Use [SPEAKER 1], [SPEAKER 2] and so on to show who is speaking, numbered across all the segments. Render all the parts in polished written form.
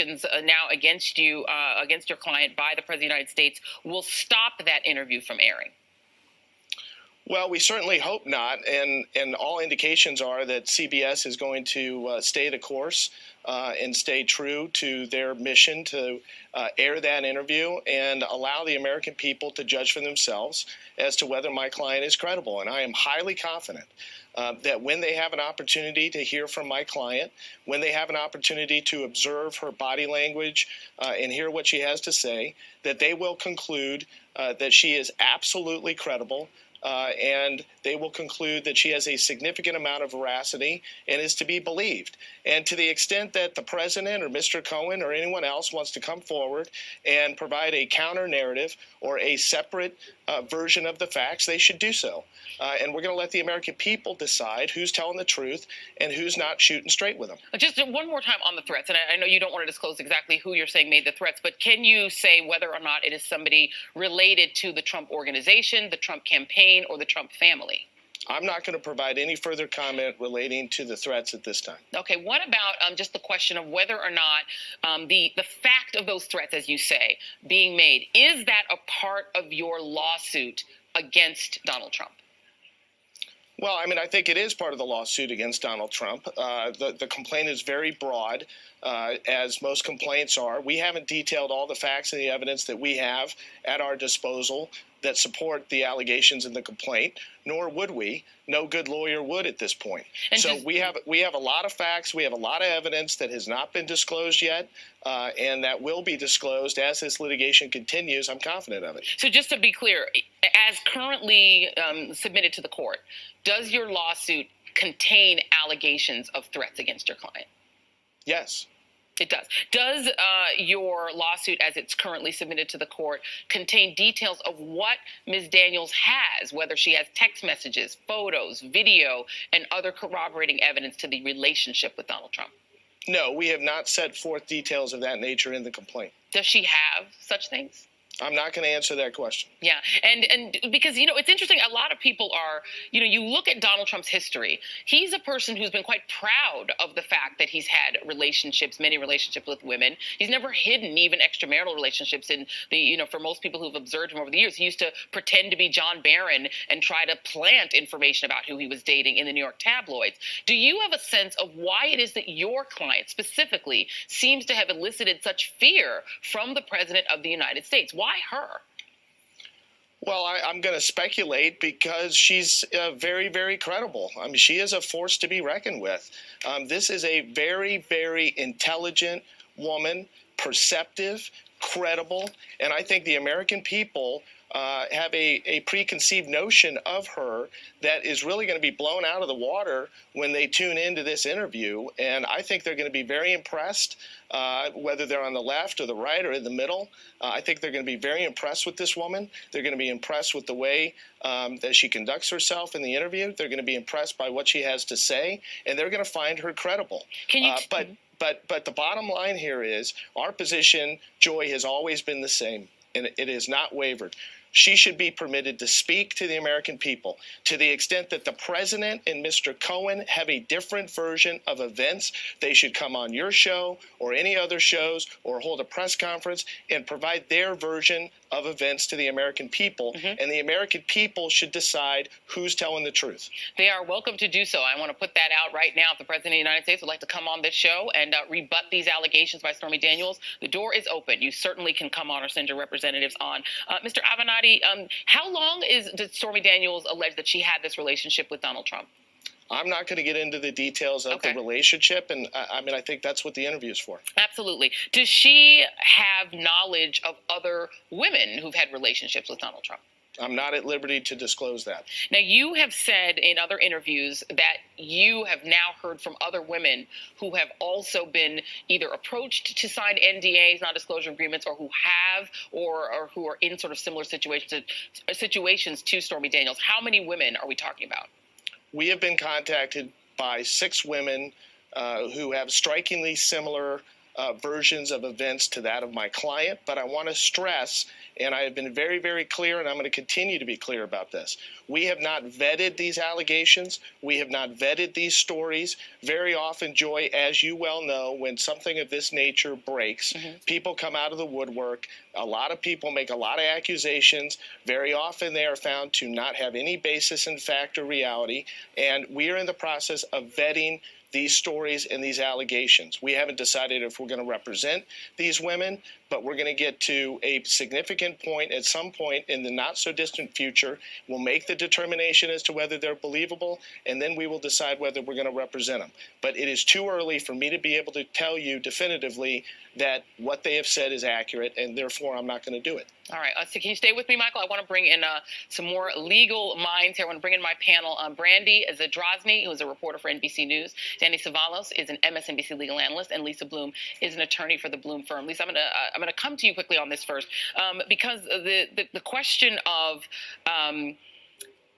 [SPEAKER 1] allegations now against you, against your client by the President of the United States will stop that interview from airing?
[SPEAKER 2] Well, we certainly hope not, and all indications are that CBS is going to stay the course and stay true to their mission to air that interview and allow the American people to judge for themselves as to whether my client is credible. And I am highly confident that when they have an opportunity to hear from my client, when they have an opportunity to observe her body language and hear what she has to say, that they will conclude that she is absolutely credible. And they will conclude that she has a significant amount of veracity and is to be believed. And to the extent that the president or Mr. Cohen or anyone else wants to come forward and provide a counter narrative or a separate version of the facts, they should do so. And we're going to let the American people decide who's telling the truth and who's not shooting straight with them.
[SPEAKER 1] Just one more time on the threats, and I know you don't want to disclose exactly who you're saying made the threats, but can you say whether or not it is somebody related to the Trump organization, the Trump campaign, or the Trump family?
[SPEAKER 2] I'm not going to provide any further comment relating to the threats at this time.
[SPEAKER 1] Okay, what about just the question of whether or not the fact of those threats, as you say, being made, is that a part of your lawsuit against Donald Trump?
[SPEAKER 2] Well, I mean, I think it is part of the lawsuit against Donald Trump. The complaint is very broad, as most complaints are. We haven't detailed all the facts and the evidence that we have at our disposal that support the allegations in the complaint, nor would we. No good lawyer would at this point. And so we have a lot of facts. We have a lot of evidence that has not been disclosed yet, and that will be disclosed as this litigation continues. I'm confident of it.
[SPEAKER 1] So just to be clear, as currently submitted to the court, does your lawsuit contain allegations of threats against your client?
[SPEAKER 2] Yes.
[SPEAKER 1] It does. Does your lawsuit, as it's currently submitted to the court, contain details of what Ms. Daniels has, whether she has text messages, photos, video, and other corroborating evidence to the relationship with Donald Trump?
[SPEAKER 2] No, we have not set forth details of that nature in the complaint.
[SPEAKER 1] Does she have such things?
[SPEAKER 2] I'm not going to answer that question.
[SPEAKER 1] Yeah, and because, it's interesting, a lot of people are, you look at Donald Trump's history, he's a person who's been quite proud of the fact that he's had many relationships with women. He's never hidden even extramarital relationships in for most people who've observed him over the years. He used to pretend to be John Barron and try to plant information about who he was dating in the New York tabloids. Do you have a sense of why it is that your client specifically seems to have elicited such fear from the President of the United States? Why her?
[SPEAKER 2] Well, I'm going to speculate because she's very, very credible. I mean, she is a force to be reckoned with. This is a very, very intelligent woman, perceptive, credible, and I think the American people have a preconceived notion of her that is really going to be blown out of the water when they tune into this interview. And I think they're going to be very impressed, whether they're on the left or the right or in the middle. I think they're going to be very impressed with this woman. They're going to be impressed with the way that she conducts herself in the interview. They're going to be impressed by what she has to say, and they're going to find her credible.
[SPEAKER 1] Can you
[SPEAKER 2] But the bottom line here is our position, Joy, has always been the same, and it has not wavered. She should be permitted to speak to the American people. To the extent that the president and Mr. Cohen have a different version of events, they should come on your show or any other shows or hold a press conference and provide their version of events to the American people. Mm-hmm. And the American people should decide who's telling the truth.
[SPEAKER 1] They are welcome to do so. I want to put that out right now. If the President of the United States would like to come on this show and rebut these allegations by Stormy Daniels, the door is open. You certainly can come on or send your representatives on. Mr. Avenatti, how long did Stormy Daniels allege that she had this relationship with Donald Trump?
[SPEAKER 2] I'm not going to get into the details of the relationship, and I think that's what the interview is for.
[SPEAKER 1] Absolutely. Does she have knowledge of other women who've had relationships with Donald Trump?
[SPEAKER 2] I'm not at liberty to disclose that.
[SPEAKER 1] Now, you have said in other interviews that you have now heard from other women who have also been either approached to sign NDAs, non-disclosure agreements, or who have or who are in sort of similar situations to Stormy Daniels. How many women are we talking about?
[SPEAKER 2] We have been contacted by 6 women who have strikingly similar versions of events to that of my client. But I want to stress, and I have been very, very clear, and I'm going to continue to be clear about this. We have not vetted these allegations. We have not vetted these stories. Very often, Joy, as you well know, when something of this nature breaks, people come out of the woodwork. A lot of people make a lot of accusations. Very often, they are found to not have any basis in fact or reality. And we are in the process of vetting these stories and these allegations. We haven't decided if we're going to represent these women, but we're going to get to a significant point at some point in the not so distant future. We'll make the determination as to whether they're believable, and then we will decide whether we're going to represent them. But it is too early for me to be able to tell you definitively that what they have said is accurate, and therefore I'm not going to do it.
[SPEAKER 1] All right. So can you stay with me, Michael? I want to bring in some more legal minds here. I want to bring in my panel. Brandy Zadrozny, who is a reporter for NBC News. Danny Savalos is an MSNBC legal analyst, and Lisa Bloom is an attorney for the Bloom firm. Lisa, I'm going to come to you quickly on this first, because the question of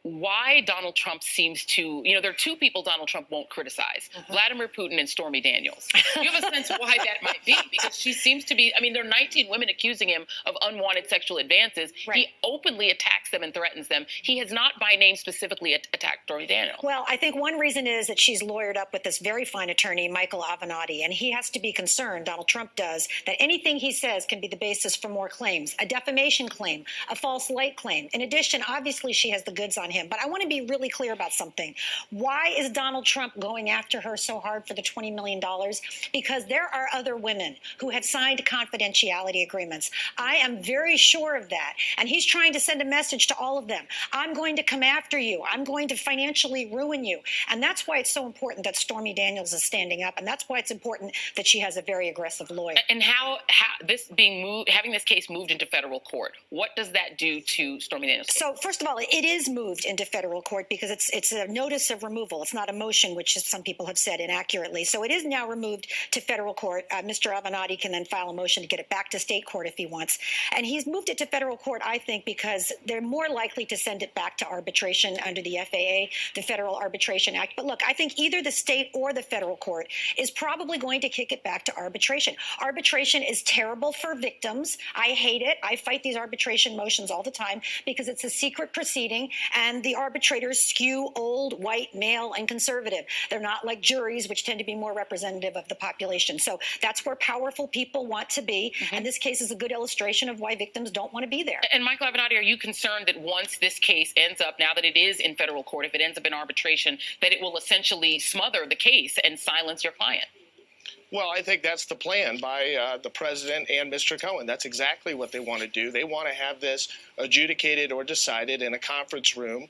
[SPEAKER 1] why Donald Trump seems to, there are two people Donald Trump won't criticize, Vladimir Putin and Stormy Daniels. Do you have a sense of why that might be? Because she seems to be, there are 19 women accusing him of unwanted sexual advances. Right. He openly attacks them and threatens them. He has not by name specifically attacked Stormy Daniels.
[SPEAKER 3] Well, I think one reason is that she's lawyered up with this very fine attorney, Michael Avenatti, and he has to be concerned, Donald Trump does, that anything he says can be the basis for more claims, a defamation claim, a false light claim. In addition, obviously she has the goods on him. But I want to be really clear about something. Why is Donald Trump going after her so hard for the $20 million? Because there are other women who have signed confidentiality agreements. I am very sure of that. And he's trying to send a message to all of them. I'm going to come after you. I'm going to financially ruin you. And that's why it's so important that Stormy Daniels is standing up. And that's why it's important that she has a very aggressive lawyer.
[SPEAKER 1] And how this being moved, having this case moved into federal court, what does that do to Stormy Daniels?
[SPEAKER 3] So first of all, it is moved into federal court because it's a notice of removal. It's not a motion, which some people have said inaccurately. So it is now removed to federal court. Mr. Avenatti can then file a motion to get it back to state court if he wants. And he's moved it to federal court, I think, because they're more likely to send it back to arbitration under the FAA, the Federal Arbitration Act. But look, I think either the state or the federal court is probably going to kick it back to arbitration. Arbitration is terrible for victims. I hate it. I fight these arbitration motions all the time because it's a secret proceeding, and the arbitrators skew old, white, male, and conservative. They're not like juries, which tend to be more representative of the population. So that's where powerful people want to be. And this case is a good illustration of why victims don't want to be there.
[SPEAKER 1] And Michael Avenatti, are you concerned that once this case ends up, now that it is in federal court, if it ends up in arbitration, that it will essentially smother the case and silence your client?
[SPEAKER 2] Well, I think that's the plan by the president and Mr. Cohen. That's exactly what they want to do. They want to have this adjudicated or decided in a conference room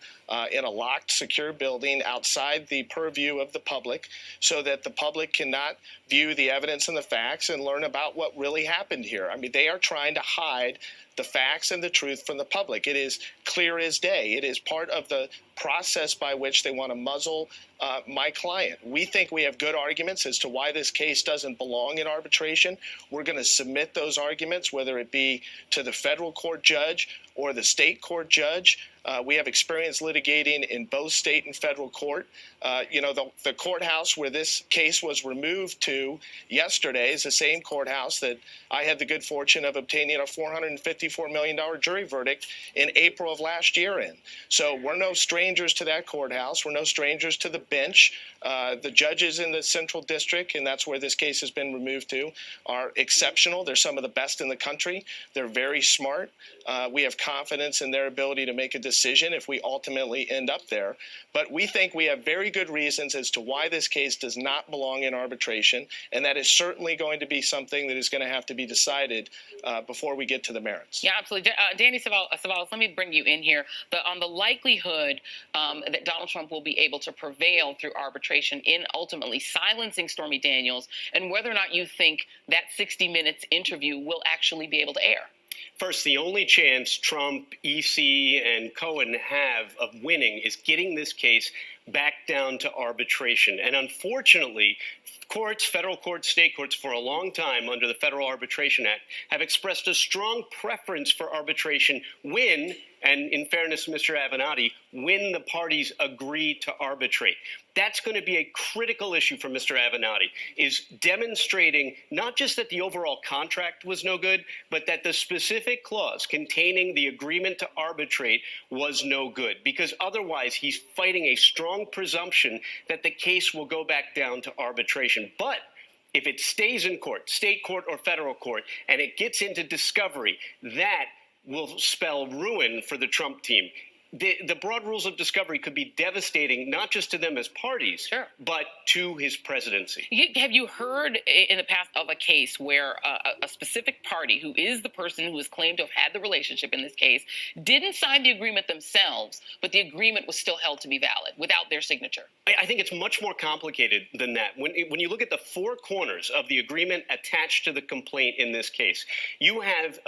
[SPEAKER 2] in a locked, secure building outside the purview of the public so that the public cannot view the evidence and the facts and learn about what really happened here. They are trying to hide the facts and the truth from the public. It is clear as day. It is part of the process by which they want to muzzle my client. We think we have good arguments as to why this case doesn't belong in arbitration. We're going to submit those arguments, whether it be to the federal court judge or the state court judge. We have experience litigating in both state and federal court. The courthouse where this case was removed to yesterday is the same courthouse that I had the good fortune of obtaining a $454 million jury verdict in April of last year in. So we're no strangers to that courthouse. We're no strangers to the bench. The judges in the Central District, and that's where this case has been removed to, are exceptional. They're some of the best in the country. They're very smart. We have confidence in their ability to make a decision if we ultimately end up there. But we think we have very good reasons as to why this case does not belong in arbitration, and that is certainly going to be something that is going to have to be decided before we get to the merits.
[SPEAKER 1] Yeah, absolutely. Danny Savalos, let me bring you in here. On the likelihood that Donald Trump will be able to prevail through arbitration in ultimately silencing Stormy Daniels, and whether or not you think that 60 Minutes interview will actually be able to air.
[SPEAKER 4] First, the only chance Trump, EC, and Cohen have of winning is getting this case back down to arbitration. And unfortunately, Courts, federal courts, state courts, for a long time under the Federal Arbitration Act have expressed a strong preference for arbitration when, and in fairness to Mr. Avenatti, when the parties agree to arbitrate. That's going to be a critical issue for Mr. Avenatti, is demonstrating not just that the overall contract was no good, but that the specific clause containing the agreement to arbitrate was no good, because otherwise he's fighting a strong presumption that the case will go back down to arbitration. But if it stays in court, state court or federal court, and it gets into discovery, that will spell ruin for the Trump team. The broad rules of discovery could be devastating, not just to them as parties,
[SPEAKER 1] Sure.
[SPEAKER 4] but to his presidency.
[SPEAKER 1] Have you heard in the past of a case where a specific party, who is the person who is claimed to have had the relationship in this case, didn't sign the agreement themselves, but the agreement was still held to be valid without their signature?
[SPEAKER 4] I think it's much more complicated than that. When you look at the four corners of the agreement attached to the complaint in this case, you have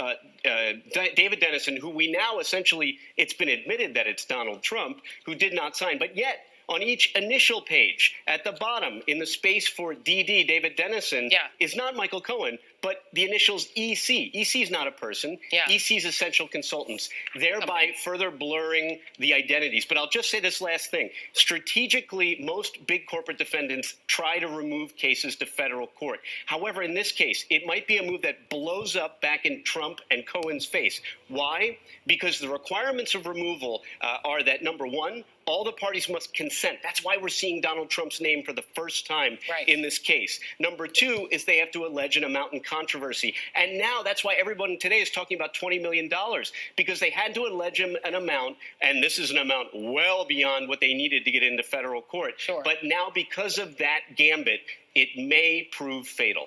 [SPEAKER 4] David Dennison, who we now essentially, it's been admitted that it's Donald Trump, who did not sign. But yet, on each initial page, at the bottom, in the space for DD, David Dennison, is not Michael Cohen, but the initials EC. EC is not a person. EC is Essential Consultants, thereby further blurring the identities. But I'll just say this last thing. Strategically, most big corporate defendants try to remove cases to federal court. However, in this case, it might be a move that blows up back in Trump and Cohen's face. Why? Because the requirements of removal are that, number one, all the parties must consent. That's why we're seeing Donald Trump's name for the first time in this case. Number two is they have to allege an amount in controversy. And now that's why everyone today is talking about $20 million, because they had to allege an amount, and this is an amount well beyond what they needed to get into federal court. But now, because of that gambit, it may prove fatal.